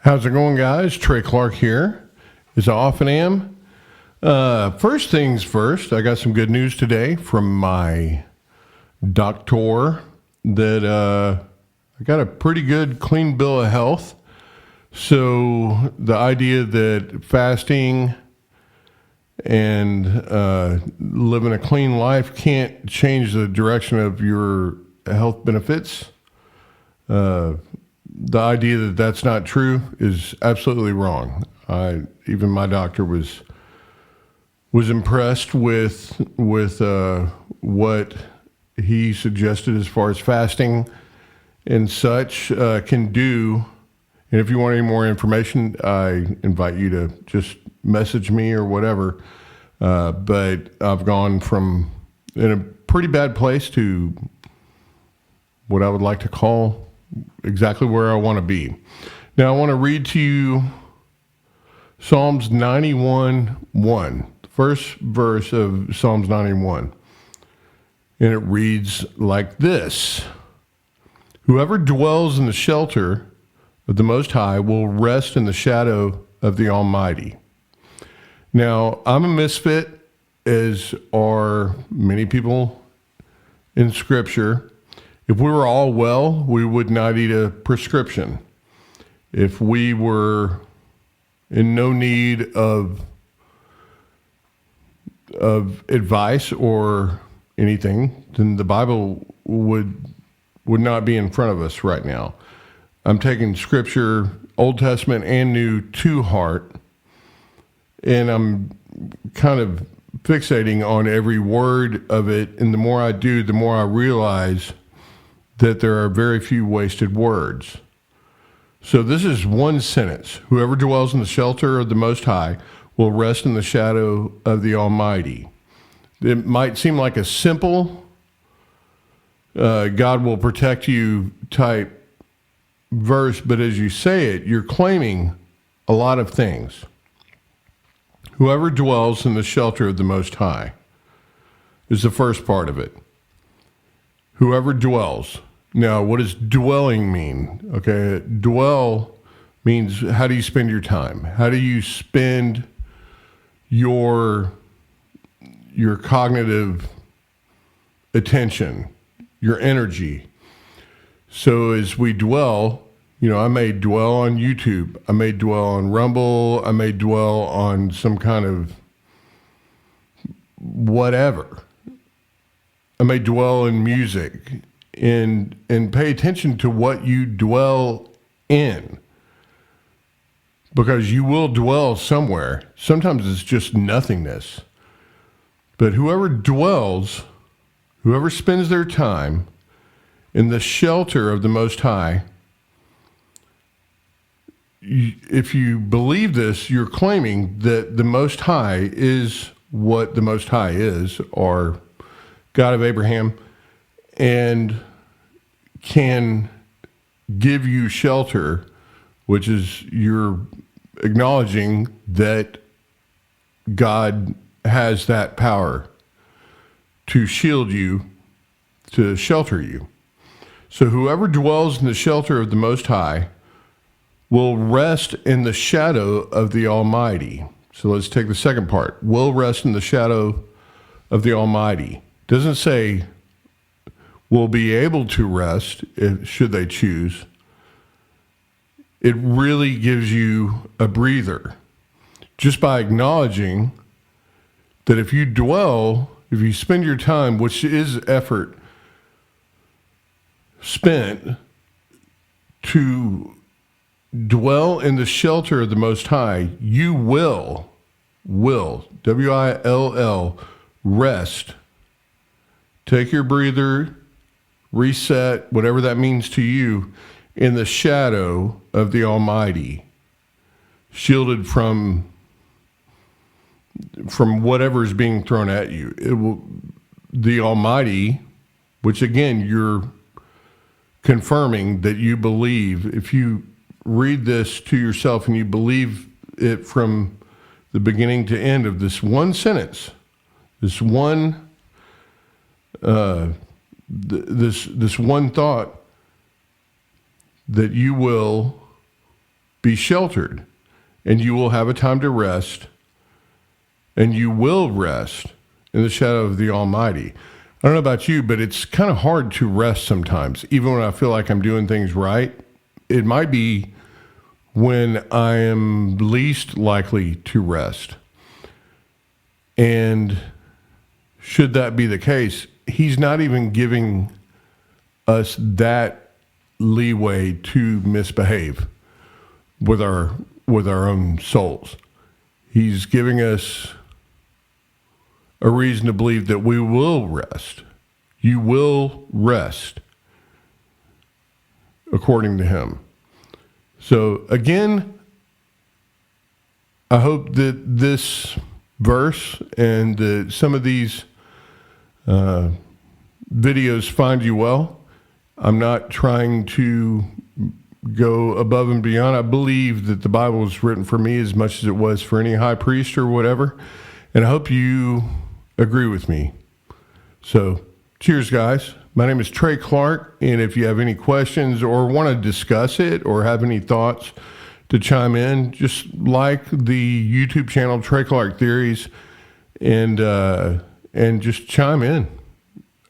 How's it going, guys? Trey Clark here, as I often am. First things first, I got some good news today from my doctor that I got a pretty good, clean bill of health. So the idea that fasting and living a clean life can't change the direction of your health benefits. The idea that that's not true is absolutely wrong. Even my doctor was impressed with what he suggested as far as fasting and such can do. And if you want any more information, I invite you to just message me or whatever. But I've gone from in a pretty bad place to what I would like to call exactly where I want to be. Now, I want to read to you Psalms 91:1, the first verse of Psalms 91. And it reads like this: Whoever dwells in the shelter of the Most High will rest in the shadow of the Almighty. Now, I'm a misfit, as are many people in Scripture. If we were all well, we would not eat a prescription. If we were in no need of advice or anything, then the Bible would not be in front of us right now. I'm taking Scripture, Old Testament and New, to heart, and I'm kind of fixating on every word of it. And the more I do, the more I realize that there are very few wasted words. So this is one sentence: whoever dwells in the shelter of the Most High will rest in the shadow of the Almighty. It might seem like a simple, God will protect you type verse, but as you say it, you're claiming a lot of things. Whoever dwells in the shelter of the Most High is the first part of it. Whoever dwells. Now, what does dwelling mean? Okay, dwell means how do you spend your time? How do you spend your cognitive attention, your energy? So as we dwell, I may dwell on YouTube, I may dwell on Rumble, I may dwell on some kind of whatever. I may dwell in music. And pay attention to what you dwell in, because you will dwell somewhere. Sometimes it's just nothingness. But whoever dwells, whoever spends their time in the shelter of the Most High, if you believe this, you're claiming that the Most High is what the Most High is, or God of Abraham, and can give you shelter, which is you're acknowledging that God has that power to shield you, to shelter you. So whoever dwells in the shelter of the Most High will rest in the shadow of the Almighty. So let's take the second part. Will rest in the shadow of the Almighty. Doesn't say will be able to rest should they choose. It really gives you a breather just by acknowledging that if you dwell, if you spend your time, which is effort spent to dwell in the shelter of the Most High, you will, W-I-L-L, rest. Take your breather, reset, whatever that means to you, in the shadow of the Almighty, shielded from whatever is being thrown at you. It will, the Almighty, which again, you're confirming that you believe. If you read this to yourself and you believe it from the beginning to end of this one sentence, this one this one thought, that you will be sheltered, and you will have a time to rest, and you will rest in the shadow of the Almighty. I don't know about you, but it's kind of hard to rest sometimes. Even when I feel like I'm doing things right, it might be when I am least likely to rest. And should that be the case, he's not even giving us that leeway to misbehave with our own souls. He's giving us a reason to believe that we will rest. You will rest according to him. So again, I hope that this verse and some of these videos find you well. I'm not trying to go above and beyond. I believe that the Bible was written for me as much as it was for any high priest or whatever. And I hope you agree with me. So, cheers, guys. My name is Trey Clark, and if you have any questions or want to discuss it or have any thoughts to chime in, just like the YouTube channel Trey Clark Theories, and just chime in.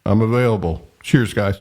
I'm available. Cheers, guys.